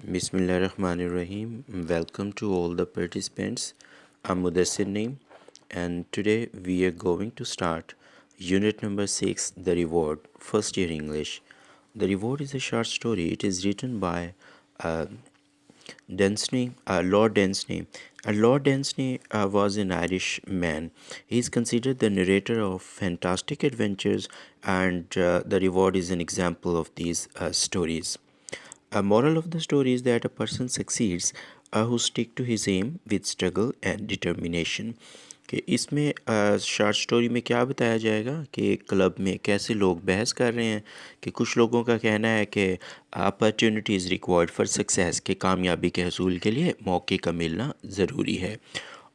Bismillahirrahmanirrahim. Welcome to all the participants. I'm Mudassir Naim, and today we are going to start unit number 6, The Reward, first year English. The Reward is a short story. It is written by uh, Lord Dunsany. Lord Dunsany was an Irish man. He is considered the narrator of fantastic adventures, and The Reward is an example of these stories. A moral of the story is that a person succeeds who stick to his aim with struggle and determination. کہ اس میں short story میں کیا بتایا جائے گا کہ club میں کیسے لوگ بحث کر رہے ہیں کہ کچھ لوگوں کا کہنا ہے کہ اپرچونیٹیز ریکوائرڈ فار سکسیس کہ کامیابی کے حصول کے لیے موقع کا ملنا ضروری ہے،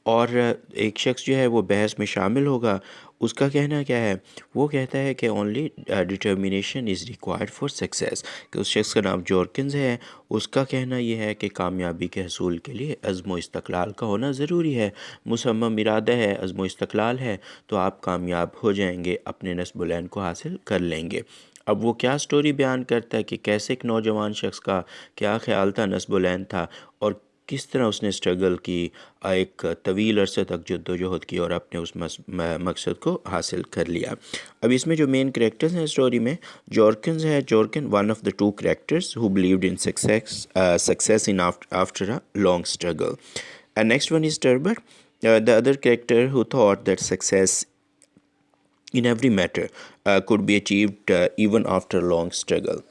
اور ایک شخص جو ہے وہ بحث میں شامل ہوگا، اس کا کہنا کیا ہے؟ وہ کہتا ہے کہ only determination is required for success, کہ اس شخص کا نام جورکنز ہے، اس کا کہنا یہ ہے کہ کامیابی کے حصول کے لیے عزم و استقلال کا ہونا ضروری ہے، مصمم ارادہ ہے، عزم و استقلال ہے تو آپ کامیاب ہو جائیں گے، اپنے نصب العین کو حاصل کر لیں گے۔ اب وہ کیا سٹوری بیان کرتا ہے کہ کیسے ایک نوجوان شخص کا کیا خیال تھا، نصب العین تھا، اور کس طرح اس نے اسٹرگل کی، ایک طویل عرصے تک جد و جہد کی اور اپنے اس مقصد کو حاصل کر لیا۔ اب اس میں جو مین کریکٹرز ہیں اسٹوری میں، جورکنز ہے، Jorkin one of the two characters who believed in success in after a long struggle. And next one is Turbot, the other character who thought that success in every matter could be achieved even after a long struggle.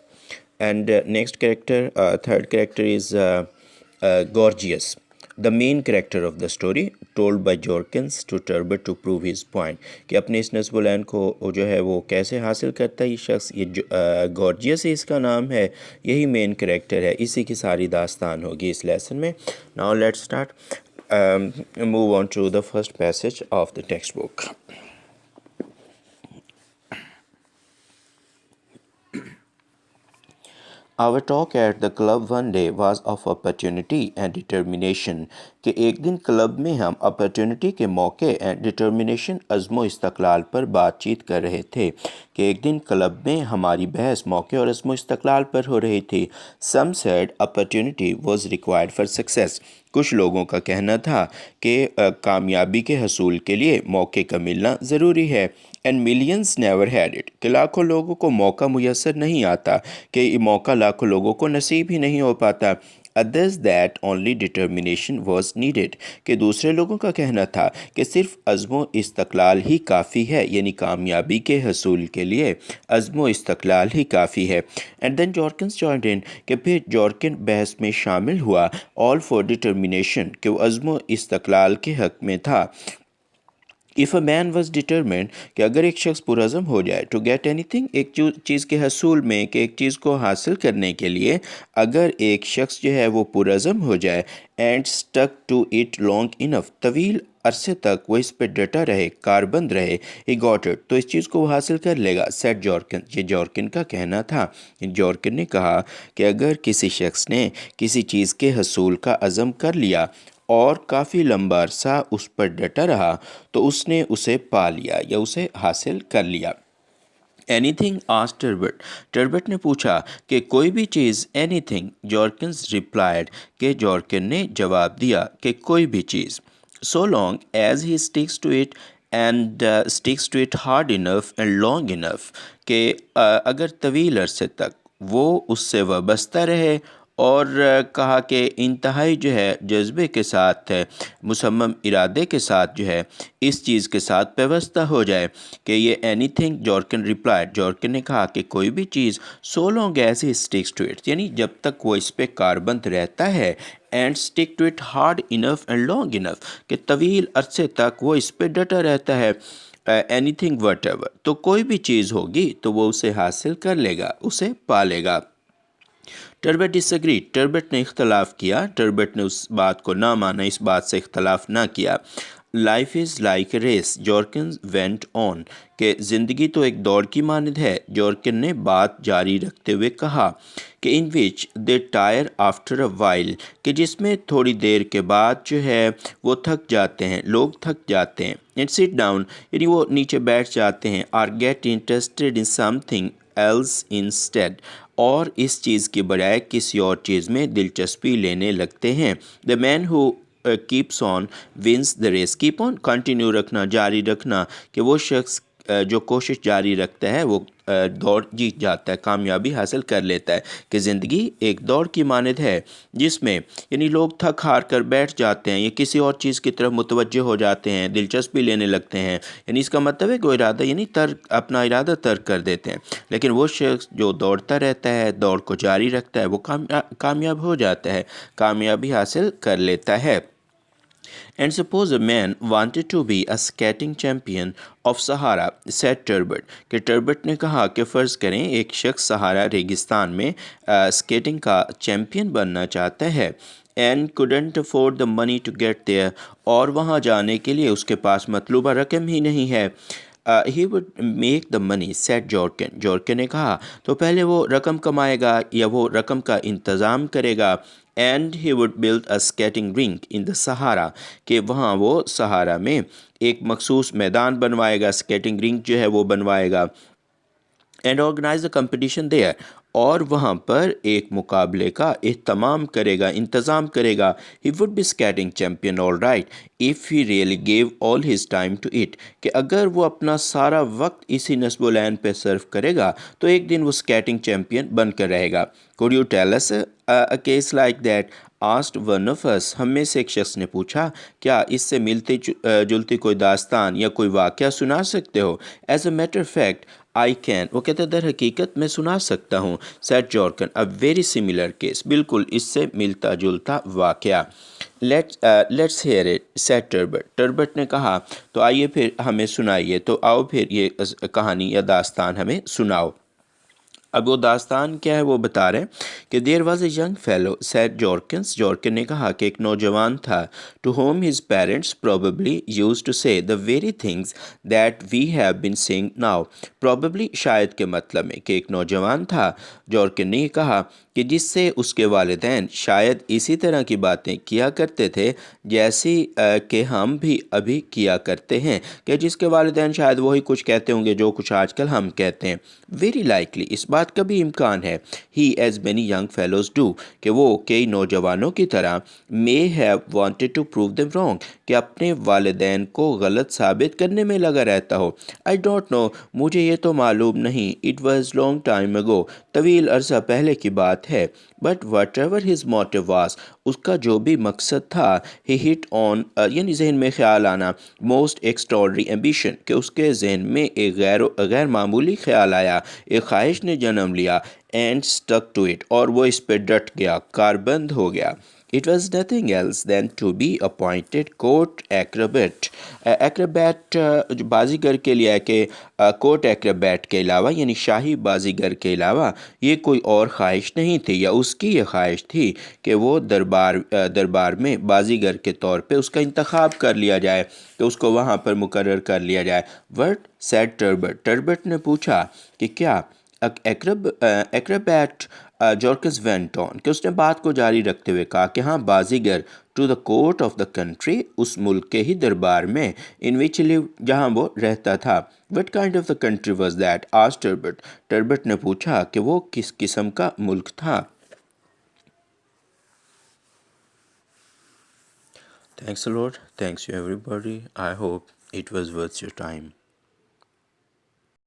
And next character, third character is Gorgias, the main character of the story, told by Jorkins to Turbot to prove his point کہ اپنے اس نصب العین کو جو ہے وہ کیسے حاصل کرتا ہے یہ شخص، یہ گورجیس اس کا نام ہے، یہی مین کریکٹر ہے، اسی کی ساری داستان ہوگی اس لیسن میں۔ Now let's start move on to the first passage of the textbook. Our talk at the club one day was of opportunity and determination کہ ایک دن کلب میں ہم اپرچونٹی کے موقع اینڈ ڈٹرمنیشن عزم و استقلال پر بات چیت کر رہے تھے، کہ ایک دن کلب میں ہماری بحث موقع اور عزم و استقلال پر ہو رہی تھی۔ Some said opportunity was required for success، کچھ لوگوں کا کہنا تھا کہ کامیابی کے حصول کے لیے موقع کا ملنا ضروری ہے، and millions never had it, کہ لاکھوں لوگوں کو موقع میسر نہیں آتا، کہ یہ موقع لاکھوں لوگوں کو نصیب ہی نہیں ہو پاتا۔ others that only determination was needed، کہ دوسرے لوگوں کا کہنا تھا کہ صرف عزم و استقلال ہی کافی ہے، یعنی کامیابی کے حصول کے لیے عزم و استقلال ہی کافی ہے۔ and then Jorkins joined in، کہ پھر جورکن بحث میں شامل ہوا، all for determination، کہ وہ عزم و استقلال کے حق میں تھا۔ if a man was determined، کہ اگر ایک شخص پرعزم ہو جائے to get anything، ایک چیز کے حصول میں، کہ ایک چیز کو حاصل کرنے کے لیے اگر ایک شخص جو ہے وہ پرعزم ہو جائے and stuck to it long enough، طویل عرصے تک وہ اس پہ ڈٹا رہے، کاربند رہے، he got it، تو اس چیز کو وہ حاصل کر لے گا۔ said جورکن، یہ جورکن کا کہنا تھا۔ جورکن نے کہا کہ اگر کسی شخص نے کسی چیز کے حصول کا عزم کر لیا اور کافی لمبا عرصہ اس پر ڈٹا رہا تو اس نے اسے پا لیا یا اسے حاصل کر لیا۔ Any thing asked Turbot, Turbot نے پوچھا کہ کوئی بھی چیز، اینی تھنگ، جورکنز ریپلائڈ، کہ جورکن نے جواب دیا کہ کوئی بھی چیز، so long as he sticks to it and sticks to it hard enough and long enough, کہ اگر طویل عرصے تک وہ اس سے وابستہ رہے اور کہا کہ انتہائی جو ہے جذبے کے ساتھ ہے، مصمم ارادے کے ساتھ جو ہے اس چیز کے ساتھ پیوستہ ہو جائے، کہ یہ anything, Jorkin replied, Jorkin نے کہا کہ کوئی بھی چیز، so long as he sticks to it, یعنی جب تک وہ اس پہ کاربند رہتا ہے، and stick to it hard enough and long enough, کہ طویل عرصے تک وہ اس پہ ڈٹا رہتا ہے، اینی تھنگ وٹ ایور، تو کوئی بھی چیز ہوگی تو وہ اسے حاصل کر لے گا، اسے پا لے گا۔ ٹربٹ ڈس ایگری، ٹربٹ نے اختلاف کیا، ٹربٹ نے اس بات کو نہ مانا، اس بات سے اختلاف نہ کیا۔ Life is like a race, Jorkins went on, کہ زندگی تو ایک دوڑ کی مانند ہے، جورکن نے بات جاری رکھتے ہوئے کہا، کہ ان وچ دے ٹائر آفٹر اے وائل، کہ جس میں تھوڑی دیر کے بعد جو ہے وہ تھک جاتے ہیں، لوگ تھک جاتے ہیں، اینڈ سٹ ڈاؤن، یعنی وہ نیچے بیٹھ جاتے ہیں، or get interested in something else instead, اور اس چیز کے بجائے کسی اور چیز میں دلچسپی لینے لگتے ہیں. The man who keeps on wins the race. keep on continue رکھنا، جاری رکھنا، کہ وہ شخص جو کوشش جاری رکھتا ہے وہ دوڑ جیت جاتا ہے، کامیابی حاصل کر لیتا ہے. کہ زندگی ایک دوڑ کی مانند ہے جس میں یعنی لوگ تھک ہار کر بیٹھ جاتے ہیں یا کسی اور چیز کی طرف متوجہ ہو جاتے ہیں، دلچسپی لینے لگتے ہیں. یعنی اس کا مطلب ہے کہ وہ ارادہ یعنی اپنا ارادہ ترک کر دیتے ہیں. لیکن وہ شخص جو دوڑتا رہتا ہے، دوڑ کو جاری رکھتا ہے، وہ کامیاب ہو جاتا ہے، کامیابی حاصل کر لیتا ہے. And suppose a man wanted to be a skating champion of Sahara, said Turbot. کہ ٹربٹ نے کہا کہ فرض کریں ایک شخص سہارا ریگستان میں اسکیٹنگ کا چیمپئن بننا چاہتا ہے. And couldn't afford the money to get there. اور وہاں جانے کے لیے اس کے پاس مطلوبہ رقم ہی نہیں ہے. He would make the money, said Jorken. جورکن نے کہا تو پہلے وہ رقم کمائے گا یا وہ رقم کا انتظام کرے گا. And he would build a skating rink in the Sahara. کہ وہاں وہ سہارا میں ایک مخصوص میدان بنوائے گا، اسکیٹنگ رنک جو ہے وہ بنوائے گا. And organize a competition there. اور وہاں پر ایک مقابلے کا اہتمام کرے گا، انتظام کرے گا. He would be skating champion all right if he really gave all his time to it. کہ اگر وہ اپنا سارا وقت اسی نصب و لعن پہ صرف کرے گا تو ایک دن وہ اسکیٹنگ چیمپئن بن کر رہے گا. Could you tell us a case like that? Asked one of us. ہم میں سے ایک شخص نے پوچھا کیا اس سے ملتی جلتی کوئی داستان یا کوئی واقعہ سنا سکتے ہو؟ As a matter fact I can. وہ کہتے در حقیقت میں سنا سکتا ہوں. Said Jorkin a very similar case. بالکل اس سے ملتا جلتا واقعہ. Let's hear it said Turbot. Turbot نے کہا تو آئیے پھر ہمیں سنائیے، تو آؤ پھر یہ کہانی یا داستان ہمیں سناؤ. اب وہ داستان کیا ہے وہ بتا رہے ہیں کہ there was a young fellow said Jorkins. Jorkin نے کہا کہ ایک نوجوان تھا to whom his parents probably used to say the very things that we have been saying now. Probably شاید کے مطلب میں کہ ایک نوجوان تھا. جورکن نے کہا کہ جس سے اس کے والدین شاید اسی طرح کی باتیں کیا کرتے تھے جیسی کہ ہم بھی ابھی کیا کرتے ہیں. کہ جس کے والدین شاید وہی کچھ کہتے ہوں گے جو کچھ آج کل ہم کہتے ہیں. ویری لائکلی اس بات کا بھی امکان ہے. He as many young fellows do کہ وہ کئی نوجوانوں کی طرح may have wanted to prove them wrong کہ اپنے والدین کو غلط ثابت کرنے میں لگا رہتا ہو. آئی ڈونٹ نو مجھے یہ تو معلوم نہیں. It was long time ago طویل عرصہ پہلے کی بات ہے. But whatever his motive was اس کا جو بھی مقصد تھا. ہی ہٹ آن یعنی ذہن میں خیال آنا موسٹ ایکسٹراڈنری ایمبیشن کہ اس کے ذہن میں ایک غیر معمولی خیال آیا، ایک خواہش نے جنم لیا. اینڈ اسٹک ٹو اٹ اور وہ اس پہ ڈٹ گیا، کاربند ہو گیا. It was nothing else than to be appointed court acrobat. Acrobat بازیگر کے لیے ہے کہ کوٹ ایکروبیٹ کے علاوہ یعنی شاہی بازیگر کے علاوہ یہ کوئی اور خواہش نہیں تھی، یا اس کی یہ خواہش تھی کہ وہ دربار میں بازیگر کے طور پہ اس کا انتخاب کر لیا جائے، کہ اس کو وہاں پر مقرر کر لیا جائے. What sad ٹربٹ. ٹربٹ نے پوچھا کہ کیا ایکروبیٹ. جورکنس وینٹ آن کہ اس نے بات کو جاری رکھتے ہوئے کہا کہ ہاں بازیگر to the court of the country اس ملک کے ہی دربار میں ان وچ لیو جہاں وہ رہتا تھا. What kind of the country was that? Asked Turbot. Turbot نے پوچھا کہ وہ کس قسم کا ملک تھا. Thanks a lot. Thanks to everybody. I hope it was worth your time.